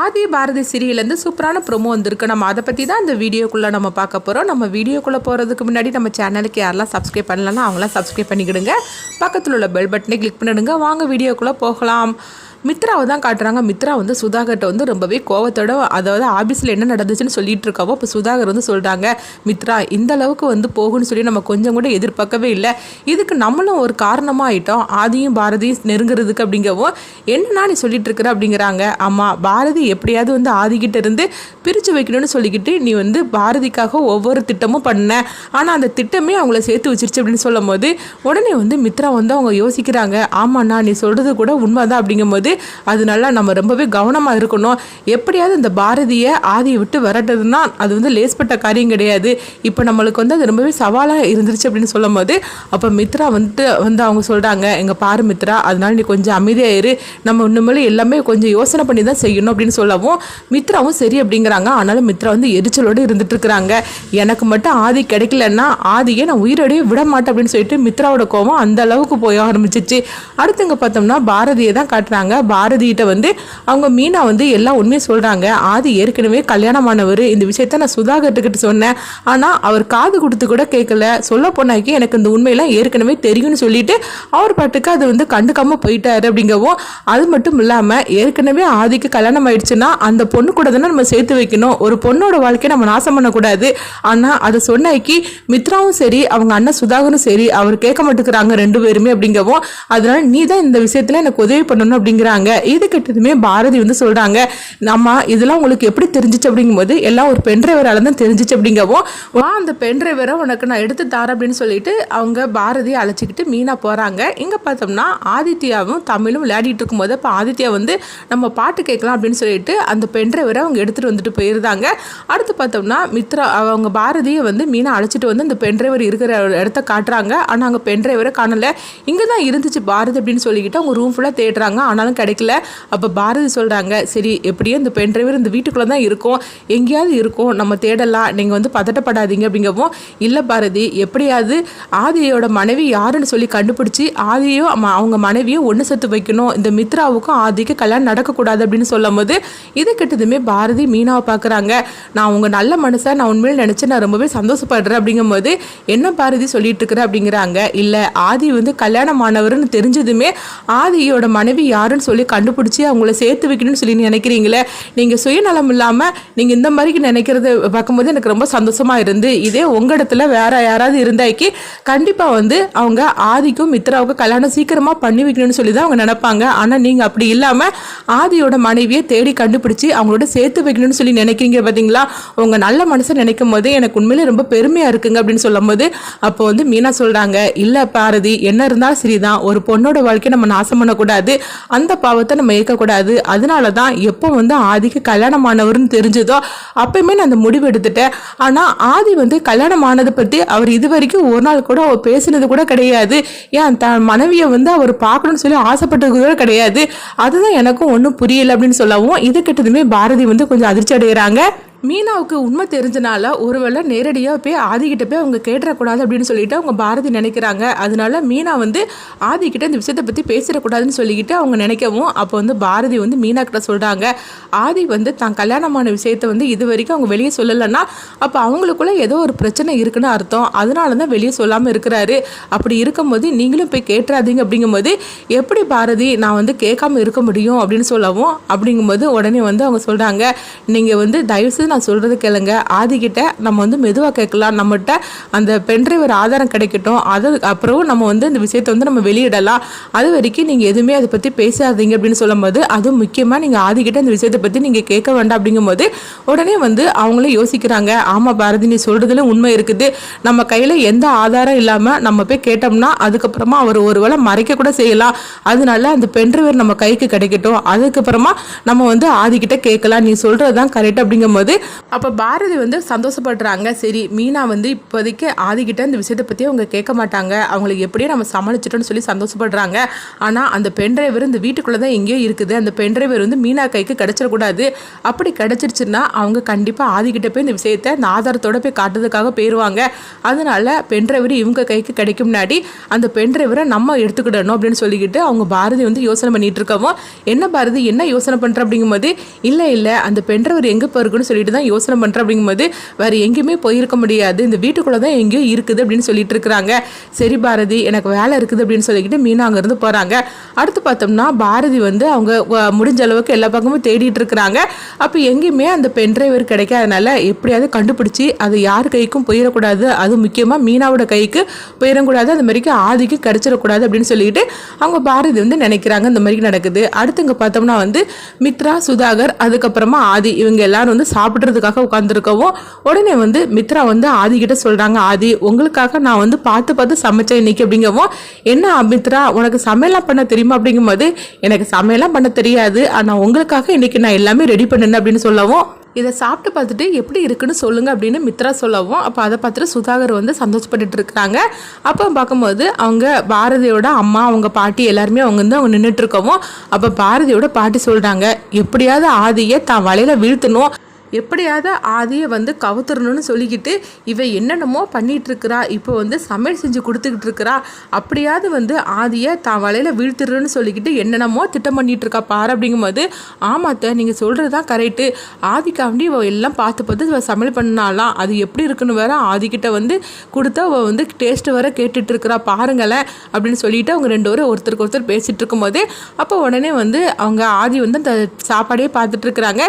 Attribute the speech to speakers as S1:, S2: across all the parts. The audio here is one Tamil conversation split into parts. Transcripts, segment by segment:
S1: ஆதி பாரதி சீரியல்லேருந்து சூப்பரான ப்ரோமோ வந்திருக்கு. நம்ம அதை பற்றி தான் இந்த வீடியோக்குள்ளே நம்ம பார்க்க போகிறோம். நம்ம வீடியோக்குள்ளே போகிறதுக்கு முன்னாடி நம்ம சேனலுக்கு யாரெல்லாம் சப்ஸ்கிரைப் பண்ணலன்னா அவங்களாம் சப்ஸ்கிரைப் பண்ணிக்கிடுங்க. பக்கத்தில் உள்ள பெல் பட்டனை கிளிக் பண்ணிடுங்க. வாங்க வீடியோக்குள்ளே போகலாம். மித்ராவை தான் காட்டுறாங்க. மித்ரா வந்து சுதாகர்கிட்ட வந்து ரொம்பவே கோவத்தோட, அதாவது ஆஃபீஸில் என்ன நடந்துச்சுன்னு சொல்லிட்டு இருக்காவோ இப்போ சுதாகர் வந்து சொல்கிறாங்க, மித்ரா இந்த அளவுக்கு வந்து போகுன்னு சொல்லி நம்ம கொஞ்சம் கூட எதிர்பார்க்கவே இல்லை. இதுக்கு நம்மளும் ஒரு காரணமாக ஆகிட்டோம், ஆதியும் பாரதியும் நெருங்குறதுக்கு. அப்படிங்கவும் என்னன்னா நீ சொல்லிட்டு இருக்கிற அப்படிங்கிறாங்க. ஆமாம், பாரதி எப்படியாவது வந்து ஆதிக்கிட்ட இருந்து பிரித்து வைக்கணும்னு சொல்லிக்கிட்டு நீ வந்து பாரதிக்காக ஒவ்வொரு திட்டமும் பண்ண, ஆனால் அந்த திட்டமே அவங்கள சேர்த்து வச்சிருச்சு அப்படின்னு சொல்லும் போது உடனே வந்து மித்ரா வந்து அவங்க யோசிக்கிறாங்க. ஆமாண்ணா நீ சொல்கிறது கூட உண்மைதான் அப்படிங்கும்போது அதனால நம்ம ரொம்பவே கவனமாக இருக்கணும். எப்படியாவது இந்த பாரதியை ஆதியை விட்டு விரட்டுறதுன்னா அது வந்து லேஸ்பட்ட காரியம் கிடையாது. இப்போ நம்மளுக்கு வந்து அது ரொம்பவே சவாலாக இருந்துருச்சு அப்படின்னு சொல்லும் போது அப்போ மித்ரா வந்து அவங்க சொல்கிறாங்க, எங்கள் பாரு மித்ரா, அதனால நீ கொஞ்சம் அமைதியாக இரு, நம்ம இன்னுமே எல்லாமே கொஞ்சம் யோசனை பண்ணி தான் செய்யணும் அப்படின்னு சொல்லவும் மித்ராவும் சரி அப்படிங்கிறாங்க. ஆனாலும் மித்ரா வந்து எரிச்சலோடு இருந்துட்டு இருக்கிறாங்க. எனக்கு மட்டும் ஆதி கிடைக்கலன்னா ஆதியை நான் உயிரோடையே விட மாட்டேன் அப்படின்னு சொல்லிட்டு மித்ராவோட கோவம் அந்த அளவுக்கு போய் ஆரம்பிச்சிச்சு. அடுத்துங்க பார்த்தோம்னா பாரதியை தான் காட்டுறாங்க. பாரதிகிட்ட வந்து அவங்க மீனா வந்து எல்லாம் உண்மையை சொல்கிறாங்க. ஆதி ஏற்கனவே கல்யாணமானவர், இந்த விஷயத்த நான் சுதாகர்கிட்ட சொன்னேன், ஆனால் அவர் காது கொடுத்து கூட கேட்கல. சொல்ல போனாக்கி எனக்கு இந்த உண்மையெல்லாம் ஏற்கனவே தெரியும்னு சொல்லிட்டு அவர் பாட்டுக்கு அது வந்து கண்டுக்காமல் போயிட்டாரு அப்படிங்கவும், அது மட்டும் இல்லாமல் ஏற்கனவே ஆதிக்கு கல்யாணம் ஆயிடுச்சுன்னா அந்த பொண்ணு கூட தானே நம்ம சேர்த்து வைக்கணும், ஒரு பொண்ணோட வாழ்க்கையை நம்ம நாசம் பண்ணக்கூடாது. ஆனால் அதை சொன்னாக்கி மித்ராவும் சரி அவங்க அண்ணன் சுதாகரும் சரி அவர் கேட்க மாட்டேங்கிறாங்க ரெண்டு பேருமே அப்படிங்கவும், அதனால நீ தான் இந்த விஷயத்தில் எனக்கு உதவி பண்ணணும் அப்படிங்கிறாங்க. இது கிட்டதுமே பாரதி வந்து சொல்றாங்க, நம்ம இதெல்லாம் உங்களுக்கு எப்படி தெரிஞ்சிச்சு அப்படிங்கும்போது எல்லாம் ஒரு பென்ட்ரைவரால தான் தெரிஞ்சிச்சு அப்படிங்கவும், வா அந்த பென்ட்ரைவரை உனக்கு நான் எடுத்து தரேன் அப்படின்னு சொல்லிட்டு அவங்க பாரதியை அழைச்சிக்கிட்டு மீனா போறாங்க. இங்க பார்த்தோம்னா ஆதித்யாவும் தமிழும் விளையாடிட்டு இருக்கும்போது இப்போ ஆதித்யா வந்து நம்ம பாட்டு கேட்கலாம் அப்படின்னு சொல்லிட்டு அந்த பென்ட்ரைவரை அவங்க எடுத்துட்டு வந்துட்டு போயிருந்தாங்க. அடுத்து பார்த்தோம்னா மித்ரா அவங்க பாரதியை வந்து மீனா அழைச்சிட்டு வந்து அந்த பென்ட்ரைவர் இருக்கிற இடத்த காட்டுறாங்க. ஆனால் அங்கே பென்ட்ரைவரை காணல, இங்கே தான் இருந்துச்சு பாரதி அப்படின்னு சொல்லிக்கிட்டு அவங்க ரூம் ஃபுல்லாக தேடுறாங்க. ஆனாலும் கிடைக்கல. அப்போ பாரதி சொல்கிறாங்க, சரி எப்படியும் இந்த பென் டிரைவர் இந்த வீட்டுக்குள்ளே தான் இருக்கும், எங்கேயாவது இருக்கும், நம்ம தேடலாம், நீங்கள் வந்து பதட்டப்படாதீங்க அப்படிங்கவும், இல்லை பாரதி எப்படியாவது ஆதியோட மனைவி யாருன்னு சொல்லி கண்டுபிடிச்சி ஆதியோ அவங்க மனைவியோ ஒன்று சேர்த்து வைக்கணும், இந்த மித்ராவுக்கும் ஆதிக்கு கல்யாணம் நடக்கக்கூடாது அப்படின்னு சொல்லும் போது இது கிட்டதுமே பாரதி மீனாவை பார்க்குறாங்க. நான் அவங்க நல்ல மனுஷன், நான் உண்மையில் நினச்சி நான் ரொம்பவே சந்தோஷப்படுறேன் அப்படிங்கும்போது என்ன பாரதி சொல்லிட்டு இருக்கிற அப்படிங்கிறாங்க. இல்லை ஆதி வந்து கல்யாணமானவர்னு தெரிஞ்சதுமே ஆதியோட மனைவி யாருன்னு சொல்லி கண்டுபிடிச்சி அவங்கள சேர்த்து வைக்கணும்னு சொல்லி நினைக்கிறீங்களே, நீங்கள் சுயநலம் இல்லாமல் நீங்கள் இந்த மாதிரி நினைக்கிறத பார்க்கும்போது எனக்கு ரொம்ப சந்தோஷமாக இருந்து, இதே உங்கள் இடத்துல வேற யாராவது இருந்தாக்கி கண்டிப்பாக வந்து அவங்க ஆதிக்கும் மித்ராவுக்கும் கல்யாணம் சீக்கிரமாக பண்ணி வைக்கணும்னு சொல்லி தான் அவங்க நினைப்பாங்க. ஆனால் நீங்கள் அப்படி இல்லாமல் ஆதியோட மனைவியை தேடி கண்டுபிடிச்சி அவங்களோட சேர்த்து வைக்கணும்னு சொல்லி நினைக்கிறீங்க பார்த்தீங்களா, உங்கள் நல்ல மனசை நினைக்கும் போது எனக்கு உண்மையிலே ரொம்ப பெருமையாக இருக்குங்க அப்படின்னு சொல்லும் போது அப்போ வந்து மீனா சொல்கிறாங்க, இல்லை பாரதி என்ன இருந்தாலும் சரிதான், ஒரு பொண்ணோட வாழ்க்கையை நம்ம நாசம் பண்ணக்கூடாது, அந்த பாவத்தை நம்ம ஏற்கக்கூடாது. அதனால தான் எப்போ வந்து ஆதிக்கு கல்யாணமானவர்னு தெரிஞ்சதோ அப்பயுமே நான் அந்த முடிவு எடுத்துட்டேன். ஆனால் ஆதி வந்து கல்யாணமானதை பற்றி அவர் இது வரைக்கும் ஒரு நாள் கூட அவர் பேசினது கூட கிடையாது. ஏன் தன் மனைவியை வந்து அவர் பார்க்கணும்னு சொல்லி ஆசைப்பட்டது கூட கிடையாது. அதுதான் எனக்கும் ஒன்றும் புரியலை அப்படின்னு சொல்லவும் இது கிட்டதுமே பாரதி வந்து கொஞ்சம் அதிர்ச்சி அடைகிறாங்க. மீனாவுக்கு உண்மை தெரிஞ்சனால ஒருவேளை நேரடியாக போய் ஆதிக்கிட்ட போய் அவங்க கேட்டுறக்கூடாது அப்படின்னு சொல்லிட்டு அவங்க பாரதி நினைக்கிறாங்க. அதனால மீனா வந்து ஆதிக்கிட்ட இந்த விஷயத்தை பற்றி பேசிடக்கூடாதுன்னு சொல்லிக்கிட்டு அவங்க நினைக்கவும் அப்போ வந்து பாரதி வந்து மீனா கிட்ட சொல்கிறாங்க, ஆதி வந்து தான் கல்யாணமான விஷயத்தை வந்து இது வரைக்கும் அவங்க வெளியே சொல்லலைன்னா அப்போ அவங்களுக்குள்ள ஏதோ ஒரு பிரச்சனை இருக்குன்னு அர்த்தம், அதனால தான் வெளியே சொல்லாமல் இருக்கிறாரு. அப்படி இருக்கும்போது நீங்களும் போய் கேட்டுறாதீங்க அப்படிங்கும்போது எப்படி பாரதி நான் வந்து கேட்காம இருக்க முடியும் அப்படின்னு சொல்லவும், அப்படிங்கும்போது உடனே வந்து அவங்க சொல்கிறாங்க, நீங்கள் வந்து தயவுசெய்து நான் சொல்கிறது கேளுங்க, ஆதிக்கிட்ட நம்ம வந்து மெதுவாக கேட்கலாம், நம்மகிட்ட அந்த பென்ட்ரைவர் ஆதாரம் கிடைக்கட்டும், அது அப்புறம் நம்ம வந்து இந்த விஷயத்தை வந்து நம்ம வெளியிடலாம், அது வரைக்கும் நீங்கள் எதுவுமே அதை பற்றி பேசாதீங்க அப்படின்னு சொல்லும்போது அதுவும் முக்கியமாக நீங்கள் ஆதிக்கிட்ட இந்த விஷயத்தை பற்றி நீங்கள் கேட்க வேண்டாம் அப்படிங்கும்போது உடனே வந்து அவங்களே யோசிக்கிறாங்க, ஆமாம் பாரதி நீ சொல்கிறதுல உண்மை இருக்குது, நம்ம கையில் எந்த ஆதாரம் இல்லாமல் நம்ம போய் கேட்டோம்னா அதுக்கப்புறமா அவர் ஒருவேளை மறைக்க கூட செய்யலாம், அதனால அந்த பென்ட்ரைவர் நம்ம கைக்கு கிடைக்கட்டும், அதுக்கப்புறமா நம்ம வந்து ஆதிக்கிட்ட கேட்கலாம், நீ சொல்கிறது தான் கரெக்ட் அப்படிங்கும்போது அப்போ பாரதி வந்து சந்தோஷப்படுறாங்க. சரி மீனா வந்து இப்போதைக்கு ஆதிக்கிட்ட இந்த விஷயத்தை பற்றி அவங்க கேட்க மாட்டாங்க, அவங்களுக்கு எப்படியே நம்ம சமாளிச்சிட்டோன்னு சொல்லி சந்தோஷப்படுறாங்க. ஆனால் அந்த பென்ட்ரைவர் இந்த வீட்டுக்குள்ளே தான் எங்கேயோ இருக்குது, அந்த பென்ட்ரைவர் வந்து மீனா கைக்கு கிடச்சிடக்கூடாது. அப்படி கிடச்சிருச்சுன்னா அவங்க கண்டிப்பாக ஆதிக்கிட்ட போய் இந்த விஷயத்தை அந்த ஆதாரத்தோட போய் காட்டுறதுக்காக போயிடுவாங்க. அதனால பென்ட்ரைவர் இவங்க கைக்கு கிடைக்கும் முன்னாடி அந்த பென்ட்ரைவரை நம்ம எடுத்துக்கிடணும் அப்படின்னு சொல்லிக்கிட்டு அவங்க பாரதி வந்து யோசனை பண்ணிட்டு இருக்கவும், என்ன பாரதி என்ன யோசனை பண்ணுற அப்படிங்கும்போது, இல்லை அந்த பென்ட்ரைவர் எங்கே போயிருக்குன்னு சொல்லிட்டு தான் யோசனை பண்ணுற அப்படிங்கும்போது, வேறு எங்கேயுமே போயிருக்க முடியாது, இந்த வீட்டுக்குள்ளே தான் எங்கேயோ இருக்குது அப்படின்னு சொல்லிட்டு இருக்கிறாங்க. சரி பாரதி எனக்கு வேலை இருக்குது அப்படின்னு சொல்லிக்கிட்டு மீனா அங்கேருந்து போகிறாங்க. அடுத்து பார்த்தோம்னா பாரதி வந்து அவங்க முடிஞ்ச அளவுக்கு எல்லா பக்கமும் தேடிட்டு இருக்கிறாங்க. அப்போ எங்கேயுமே அந்த பென்ட்ரைவர் கிடைக்காதனால எப்படியாவது கண்டுபிடிச்சி அது யார் கைக்கும் போயிடக்கூடாது, அது முக்கியமாக மீனாவோட கைக்கு போயிடக்கூடாது, அந்த மாதிரிக்கு ஆதிக்கு கிடைச்சிடக்கூடாது அப்படின்னு சொல்லிட்டு அவங்க பாரதி வந்து நினைக்கிறாங்க. இந்த மாதிரி நடக்குது. அடுத்து இங்கே பார்த்தோம்னா வந்து மித்ரா, சுதாகர், அதுக்கப்புறமா ஆதி இவங்க எல்லாரும் வந்து சாப்பிட்றதுக்காக உட்காந்துருக்கவும் உடனே வந்து மித்ரா வந்து ஆதி கிட்ட சொல்கிறாங்க, ஆதி உங்களுக்காக நான் வந்து பார்த்து சமைச்சேன் இன்னைக்கு அப்படிங்கவும், என்ன மித்ரா உனக்கு சமையலாம் பண்ண தெரியுமா அப்படிங்கும்போது, எனக்கு சமையலாம் பண்ண தெரியாது, ஆனால் உங்களுக்காக இன்னைக்கு நான் எல்லாமே ரெடி பண்ணேன் அப்படின்னு சொல்லவும், இதை சாப்பிட்டு பார்த்துட்டு எப்படி இருக்குன்னு சொல்லுங்க அப்படின்னு மித்ரா சொல்லவும், அப்போ அதை பார்த்துட்டு சுதாகர் வந்து சந்தோஷப்பட்டுட்டு இருக்கிறாங்க. அப்போ பார்க்கும்போது அவங்க பாரதியோட அம்மா அவங்க பாட்டி எல்லாருமே அவங்க வந்து அவங்க நின்றுட்டு இருக்கவும், அப்போ பாரதியோட பாட்டி சொல்கிறாங்க, எப்படியாவது ஆதியை தான் வலையில வீழ்த்தணும், எப்படியாவது ஆதியை வந்து கவுத்துறணும்னு சொல்லிக்கிட்டு இவ என்னென்னமோ பண்ணிகிட்ருக்கிறா, இப்போ வந்து சமையல் செஞ்சு கொடுத்துக்கிட்டு இருக்கிறா, அப்படியாவது வந்து ஆதியை தான் வலையில் வீழ்த்திடுறன்னு சொல்லிக்கிட்டு என்னென்னமோ திட்டம் பண்ணிகிட்ருக்கா பாரு அப்படிங்கும்போது, ஆமாத்த நீங்கள் சொல்கிறது தான் கரெக்டு, ஆதிக்காண்டி இவள் எல்லாம் பார்த்து இவள் சமையல் பண்ணாலாம், அது எப்படி இருக்குன்னு வேற ஆதிக்கிட்ட வந்து கொடுத்தா அவள் வந்து டேஸ்ட்டு வேற கேட்டுட்ருக்கிறா பாருங்களேன் அப்படின்னு சொல்லிட்டு அவங்க ரெண்டு பேரும் ஒருத்தருக்கு ஒருத்தர் பேசிகிட்டு இருக்கும்போது, அப்போ உடனே வந்து அவங்க ஆதி வந்து அந்த சாப்பாடையே பார்த்துட்ருக்குறாங்க.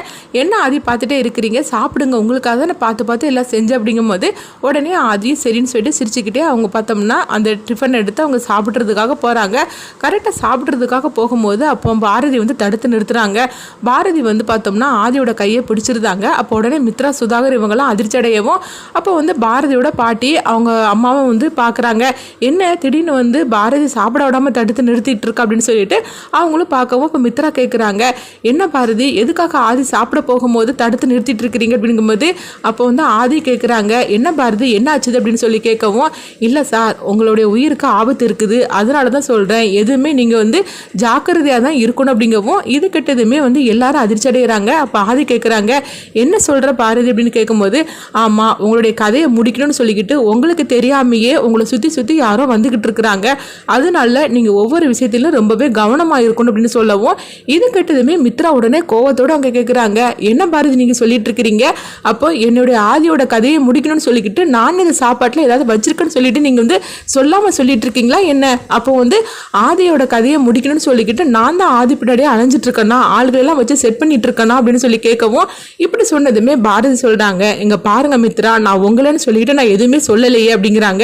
S1: என்ன ஆதி பார்த்துட்டே இருக்கிறீங்க, சாப்பிடுங்க, உங்களுக்காக தான் நான் பார்த்து எல்லாம் செஞ்சேன் அப்படிங்கும்போது உடனே ஆதியும் சரின்னு சொல்லிட்டு சிரிச்சுக்கிட்டே அவங்க பார்த்தோம்னா அந்த டிஃபன் எடுத்து அவங்க சாப்பிட்றதுக்காக போகிறாங்க. கரெக்டாக சாப்பிட்றதுக்காக போகும்போது அப்போ பாரதி வந்து தடுத்து நிறுத்துறாங்க. பாரதி வந்து பார்த்தோம்னா ஆதியோட கையை பிடிச்சிருந்தாங்க. அப்போ உடனே மித்ரா, சுதாகர் இவங்கெல்லாம் அதிர்ச்சி அடையவும், அப்போ வந்து பாரதியோட பாட்டி அவங்க அம்மாவை வந்து பார்க்குறாங்க, என்ன திடீர்னு வந்து பாரதி சாப்பிட விடாமல் தடுத்து நிறுத்திட்டு இருக்கா அப்படின்னு சொல்லிட்டு அவங்களும் பார்க்கவும், இப்போ மித்ரா கேட்குறாங்க, என்ன பாரதி எதுக்காக ஆதி சாப்பிட போகும்போது தடுத்து நிறுத்திட்டு இருக்கிறீங்க அப்படிங்கும்போது, அப்போ வந்து ஆதி கேட்குறாங்க, என்ன பாரதி என்ன ஆச்சுது அப்படின்னு சொல்லி கேட்கவும், இல்லை சார் உங்களுடைய உயிருக்கு ஆபத்து இருக்குது, அதனால தான் சொல்கிறேன், எதுவுமே நீங்கள் வந்து ஜாக்கிரதையாக தான் இருக்கணும் அப்படிங்கவும், இது கிட்டதுமே வந்து எல்லாரும் அதிர்ச்சி அடைகிறாங்க. அப்போ ஆதி கேட்குறாங்க, என்ன சொல்கிற பாரதி அப்படின்னு கேட்கும்போது, ஆமாம் உங்களுடைய கதையை முடிக்கணும்னு சொல்லிக்கிட்டு உங்களுக்கு தெரியாமையே உங்களை சுற்றி யாரோ வந்துக்கிட்டு இருக்கிறாங்க, அதனால நீங்கள் ஒவ்வொரு விஷயத்திலும் ரொம்பவே கவனமாக இருக்கணும் அப்படின்னு சொல்லவும், இது கிட்டதுமே மித்ரா உடனே கோவத்தோடு அவங்க கேட்குறாங்க, என்ன பாரதி நீங்கள் சொல்லிட்டு இருக்கிறீங்க, அப்போ என்னுடைய ஆதியோட கதையை முடிக்கணும்னு சொல்லிக்கிட்டு நான் இந்த சாப்பாட்டில் ஏதாவது வச்சிருக்கேன்னு சொல்லிட்டு நீங்கள் வந்து சொல்லாமல் சொல்லிட்டு இருக்கீங்களா என்ன, அப்போ வந்து ஆதியோட கதையை முடிக்கணும்னு சொல்லிக்கிட்டு நான் தான் ஆதி பின்னாடியே அலைஞ்சிட்டு இருக்கேன்னா, ஆளுகளெல்லாம் வச்சு செட் பண்ணிட்டு இருக்கேனா அப்படின்னு சொல்லி கேட்கவும், இப்படி சொன்னதுமே பாரதி சொல்கிறாங்க, இங்கே பாருங்க மித்ரா நான் உங்களேன்னு சொல்லிக்கிட்டு நான் எதுவுமே சொல்லலையே அப்படிங்கிறாங்க.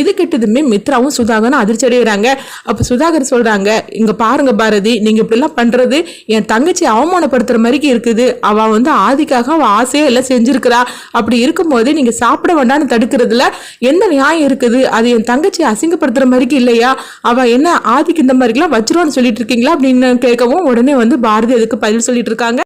S1: இது கிட்டதுமே மித்ராவும் சுதாகரும் அதிர்ச்சி அடைகிறாங்க. அப்போ சுதாகர் சொல்கிறாங்க, இங்கே பாருங்க பாரதி நீங்கள் இப்படிலாம் பண்ணுறது என் தங்கச்சி அவமானப்படுத்துகிற மாதிரிக்கு இருக்குது, அவள் வந்து ஆதிக்காக அவள் ஆசையாக எல்லாம் செஞ்சுருக்கிறா, அப்படி இருக்கும்போது நீங்கள் சாப்பிட வேண்டாம்னு தடுக்கிறதுல எந்த நியாயம் இருக்குது, அது என் தங்கச்சி அசிங்கப்படுத்துகிற மாதிரிக்கு இல்லையா, அவள் என்ன ஆதிக்கு இந்த மாதிரிலாம் வச்சிருவான்னு சொல்லிட்டு இருக்கீங்களா அப்படின்னு கேட்கவும், உடனே வந்து பாரதி அதுக்கு பதில் சொல்லிட்டு இருக்காங்க.